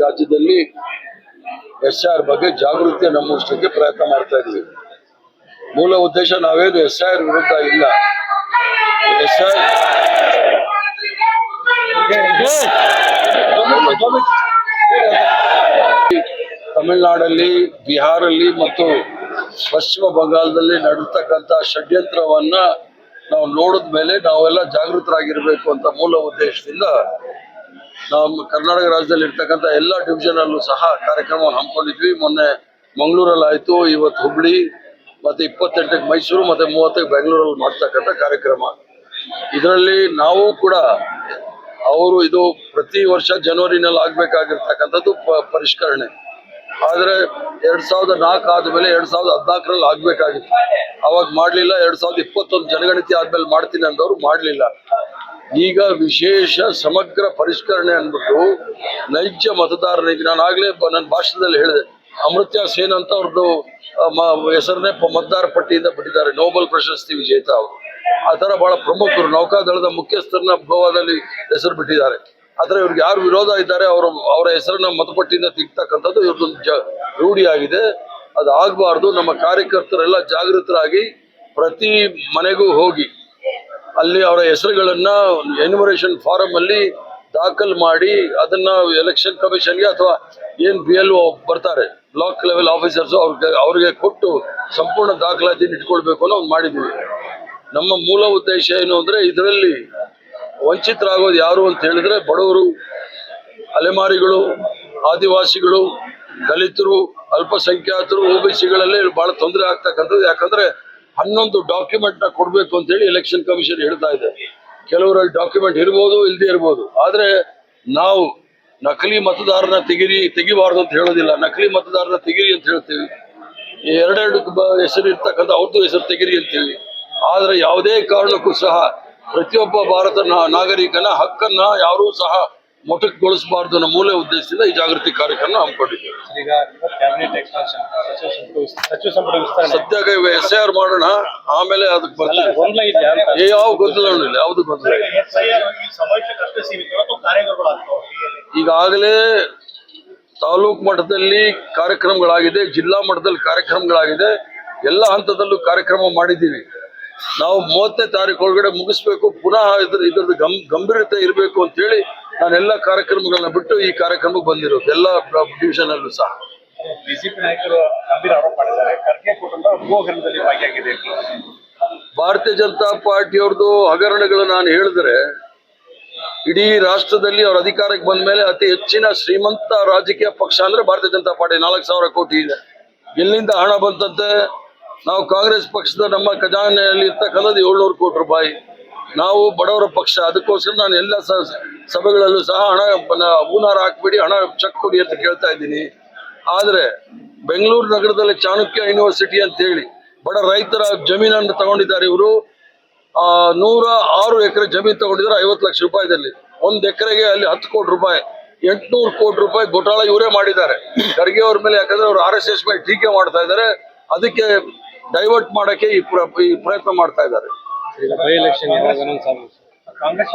ರಾಜ್ಯದಲ್ಲಿ SIR ಬಗ್ಗೆ ಜಾಗೃತಿಯನ್ನು ಮೂಡಿಸಲಿಕ್ಕೆ ಪ್ರಯತ್ನ ಮಾಡ್ತಾ ಇದ್ದೀವಿ. ಮೂಲ ಉದ್ದೇಶ ನಾವೇನು SIR ವಿರುದ್ಧ ಇಲ್ಲ. ತಮಿಳುನಾಡಲ್ಲಿ, ಬಿಹಾರಲ್ಲಿ ಮತ್ತು ಪಶ್ಚಿಮ ಬಂಗಾಳದಲ್ಲಿ ನಡೆತಕ್ಕಂಥ ಷಡ್ಯಂತ್ರವನ್ನ ನಾವು ನೋಡಿದ ಮೇಲೆ ನಾವೆಲ್ಲ ಜಾಗೃತರಾಗಿರ್ಬೇಕು ಅಂತ ಮೂಲ ಉದ್ದೇಶದಿಂದ ನಮ್ಮ ಕರ್ನಾಟಕ ರಾಜ್ಯದಲ್ಲಿ ಇರ್ತಕ್ಕಂಥ ಎಲ್ಲ ಡಿವಿಷನ್ ಅಲ್ಲೂ ಸಹ ಕಾರ್ಯಕ್ರಮವನ್ನು ಹಮ್ಮಿಕೊಂಡಿದ್ವಿ. ಮೊನ್ನೆ ಮಂಗಳೂರಲ್ಲಿ ಆಯ್ತು, ಇವತ್ತು ಹುಬ್ಳಿ, ಮತ್ತೆ 28ಕ್ಕೆ ಮೈಸೂರು, ಮತ್ತೆ 30ಕ್ಕೆ ಬೆಂಗಳೂರಲ್ಲಿ ಮಾಡ್ತಕ್ಕಂಥ ಕಾರ್ಯಕ್ರಮ. ಇದರಲ್ಲಿ ನಾವು ಕೂಡ ಅವರು ಇದು ಪ್ರತಿ ವರ್ಷ ಜನವರಿನಲ್ಲಿ ಆಗ್ಬೇಕಾಗಿರ್ತಕ್ಕಂಥದ್ದು ಪರಿಷ್ಕರಣೆ. ಆದ್ರೆ 2004 ಆದ್ಮೇಲೆ 2014ರಲ್ಲಿ ಆಗ್ಬೇಕಾಗಿತ್ತು, ಅವಾಗ ಮಾಡ್ಲಿಲ್ಲ. 2021 ಜನಗಣತಿ ಆದ್ಮೇಲೆ ಮಾಡ್ತೀನಿ ಅಂದವರು ಮಾಡ್ಲಿಲ್ಲ. ಈಗ ವಿಶೇಷ ಸಮಗ್ರ ಪರಿಷ್ಕರಣೆ ಅಂದ್ಬಿಟ್ಟು ನೈಜ ಮತದಾರನಿಗೆ, ನಾನು ಆಗ್ಲೇ ನನ್ನ ಭಾಷಣದಲ್ಲಿ ಹೇಳಿದೆ, ಅಮೃತ್ಯ ಸೇನ್ ಅಂತ ಅವ್ರದ್ದು ಹೆಸರನ್ನೇ ಮತದಾರ ಪಟ್ಟಿಯಿಂದ ಬಿಟ್ಟಿದ್ದಾರೆ, ನೋಬೆಲ್ ಪ್ರಶಸ್ತಿ ವಿಜೇತ ಅವರು. ಆ ತರ ಬಹಳ ಪ್ರಮುಖರು, ನೌಕಾದಳದ ಮುಖ್ಯಸ್ಥರನ್ನ ಗೋವಾದಲ್ಲಿ ಹೆಸರು ಬಿಟ್ಟಿದ್ದಾರೆ. ಆದ್ರೆ ಇವ್ರಿಗೆ ಯಾರು ವಿರೋಧ ಇದ್ದಾರೆ ಅವರ ಹೆಸರನ್ನ ಮತಪಟ್ಟಿಯಿಂದ ತೆಗಿತಕ್ಕಂಥದ್ದು ಇವ್ರದ್ದು ರೂಢಿಯಾಗಿದೆ. ಅದು ಆಗ್ಬಾರ್ದು. ನಮ್ಮ ಕಾರ್ಯಕರ್ತರೆಲ್ಲ ಜಾಗೃತರಾಗಿ ಪ್ರತಿ ಮನೆಗೂ ಹೋಗಿ ಅಲ್ಲಿ ಅವರ ಹೆಸರುಗಳನ್ನ ಎನ್ಯುಮರೇಷನ್ ಫಾರಂ ಅಲ್ಲಿ ದಾಖಲು ಮಾಡಿ ಅದನ್ನ ಎಲೆಕ್ಷನ್ ಕಮಿಷನ್ಗೆ ಅಥವಾ ಏನ್ BLO ಬರ್ತಾರೆ, ಬ್ಲಾಕ್ ಲೆವೆಲ್ ಆಫೀಸರ್ಸ್, ಅವ್ರಿಗೆ ಕೊಟ್ಟು ಸಂಪೂರ್ಣ ದಾಖಲಾತಿಯನ್ನು ಇಟ್ಕೊಳ್ಬೇಕು ಅನ್ನೋ ಒಂದು ಮಾಡಿದ್ದೀವಿ. ನಮ್ಮ ಮೂಲ ಉದ್ದೇಶ ಏನು ಅಂದ್ರೆ, ಇದರಲ್ಲಿ ವಂಚಿತರಾಗೋದು ಯಾರು ಅಂತ ಹೇಳಿದ್ರೆ ಬಡವರು, ಅಲೆಮಾರಿಗಳು, ಆದಿವಾಸಿಗಳು, ದಲಿತರು, ಅಲ್ಪಸಂಖ್ಯಾತರು, OBCಗಳಲ್ಲಿ ಬಹಳ ತೊಂದರೆ ಆಗ್ತಕ್ಕಂಥದ್ದು. ಯಾಕಂದ್ರೆ 11 ಡಾಕ್ಯುಮೆಂಟ್ ನ ಕೊಡ್ಬೇಕು ಅಂತ ಹೇಳಿ ಎಲೆಕ್ಷನ್ ಕಮಿಷನ್ ಹೇಳ್ತಾ ಇದೆ. ಕೆಲವರಲ್ಲಿ ಡಾಕ್ಯುಮೆಂಟ್ ಇರ್ಬೋದು, ಇಲ್ಲದೆ ಇರ್ಬೋದು. ಆದ್ರೆ ನಾವು ನಕಲಿ ಮತದಾರನ ತೆಗಿಬಾರ್ದು ಅಂತ ಹೇಳೋದಿಲ್ಲ. ನಕಲಿ ಮತದಾರನ ತೆಗಿರಿ ಅಂತ ಹೇಳ್ತೀವಿ. ಎರಡೆರಡು ಹೆಸರು ಇರ್ತಕ್ಕಂಥ ಅವ್ರದ್ದು ಹೆಸರು ತೆಗಿರಿ ಅಂತೀವಿ. ಆದ್ರೆ ಯಾವುದೇ ಕಾರಣಕ್ಕೂ ಸಹ ಪ್ರತಿಯೊಬ್ಬ ಭಾರತ ನಾಗರಿಕನ ಹಕ್ಕನ್ನ ಯಾರೂ ಸಹ ಮೊಟಕುಗೊಳಿಸಬಾರ್ದು ಅನ್ನೋ ಮೂಲ ಉದ್ದೇಶದಿಂದ ಈ ಜಾಗೃತಿ ಕಾರ್ಯಕ್ರಮ ಹಮ್ಮಿಕೊಂಡಿದ್ದೇವೆ. ಸದ್ಯಕ್ಕೆ SIR ಮಾಡೋಣ, ಆಮೇಲೆ ಅದಕ್ಕೆ ಬರ್ತೀವಿ. ಯಾವ ಗೊಂದಲ ಇಲ್ಲ, ಯಾವ್ದು ಗೊಂದಲ ಇಲ್ಲ. ಈಗಾಗಲೇ ತಾಲೂಕು ಮಟ್ಟದಲ್ಲಿ ಕಾರ್ಯಕ್ರಮಗಳಾಗಿದೆ, ಜಿಲ್ಲಾ ಮಟ್ಟದಲ್ಲಿ ಕಾರ್ಯಕ್ರಮಗಳಾಗಿದೆ, ಎಲ್ಲ ಹಂತದಲ್ಲೂ ಕಾರ್ಯಕ್ರಮ ಮಾಡಿದ್ದೀವಿ. ನಾವು 30ನೇ ತಾರೀಕು ಒಳಗಡೆ ಮುಗಿಸ್ಬೇಕು. ಪುನಃ ಇದ್ರದ್ದು ಗಂಭೀರತೆ ಇರಬೇಕು ಅಂತ ಹೇಳಿ ನಾನೆಲ್ಲ ಕಾರ್ಯಕ್ರಮಗಳನ್ನ ಬಿಟ್ಟು ಈ ಕಾರ್ಯಕ್ರಮಕ್ಕೆ ಬಂದಿರೋದು, ಎಲ್ಲ ಡಿವಿಷನ್ ಅಲ್ಲೂ ಸಹ. ಬಿಜೆಪಿ ನಾಯಕರು ಗಂಭೀರ ಆರೋಪ ಮಾಡಿದ್ದಾರೆ, ಖರ್ಗೆ ಕುಟುಂಬ ಭೂಹಗರಣದಲ್ಲಿ ಭಾಗಿಯಾಗಿದೆ. ಭಾರತೀಯ ಜನತಾ ಪಾರ್ಟಿಯವ್ರದ್ದು ಹಗರಣಗಳು ನಾನು ಹೇಳಿದ್ರೆ, ಇಡೀ ರಾಷ್ಟ್ರದಲ್ಲಿ ಅವ್ರ ಅಧಿಕಾರಕ್ಕೆ ಬಂದ ಮೇಲೆ ಅತಿ ಹೆಚ್ಚಿನ ಶ್ರೀಮಂತ ರಾಜಕೀಯ ಪಕ್ಷ ಅಂದ್ರೆ ಭಾರತೀಯ ಜನತಾ ಪಾರ್ಟಿ. 4,000 ಕೋಟಿ ಇದೆ. ಎಲ್ಲಿಂದ ಹಣ ಬಂತಂತೆ? ನಾವು ಕಾಂಗ್ರೆಸ್ ಪಕ್ಷದ ನಮ್ಮ ಖಜಾನೆಯಲ್ಲಿ ಇರ್ತಕ್ಕಂಥದ್ದು 700 ಕೋಟಿ ರೂಪಾಯಿ. ನಾವು ಬಡವರ ಪಕ್ಷ, ಅದಕ್ಕೋಸ್ಕರ ನಾನು ಎಲ್ಲ ಸಭೆಗಳಲ್ಲೂ ಸಹ ಹಣ ಹೂನಾರ ಹಾಕ್ಬಿಡಿ, ಹಣ ಚೆಕ್ ಕೊಡಿ ಅಂತ ಕೇಳ್ತಾ ಇದ್ದೀನಿ. ಆದ್ರೆ ಬೆಂಗಳೂರು ನಗರದಲ್ಲಿ ಚಾಣಕ್ಯ ಯೂನಿವರ್ಸಿಟಿ ಅಂತ ಹೇಳಿ ಬಡ ರೈತರ ಜಮೀನನ್ನು ತಗೊಂಡಿದ್ದಾರೆ ಇವರು. 106 ಎಕರೆ ಜಮೀನು ತಗೊಂಡಿದ್ದಾರೆ 50 ಲಕ್ಷ ರೂಪಾಯಿದಲ್ಲಿ. 1 ಎಕರೆಗೆ ಅಲ್ಲಿ 10 ಕೋಟಿ ರೂಪಾಯಿ, 800 ಕೋಟಿ ರೂಪಾಯಿ ಘೋಟಾಳ ಇವರೇ ಮಾಡಿದ್ದಾರೆ. ಖರ್ಗೆ ಅವ್ರ ಮೇಲೆ, ಯಾಕಂದ್ರೆ ಅವರು RSS ಮೇಲೆ ಟೀಕೆ ಮಾಡ್ತಾ ಇದ್ದಾರೆ, ಅದಕ್ಕೆ ಡೈವರ್ಟ್ ಮಾಡಕ್ಕೆ ಈ ಪ್ರಯತ್ನ ಮಾಡ್ತಾ ಇದ್ದಾರೆ. ಕಾಂಗ್ರೆಸ್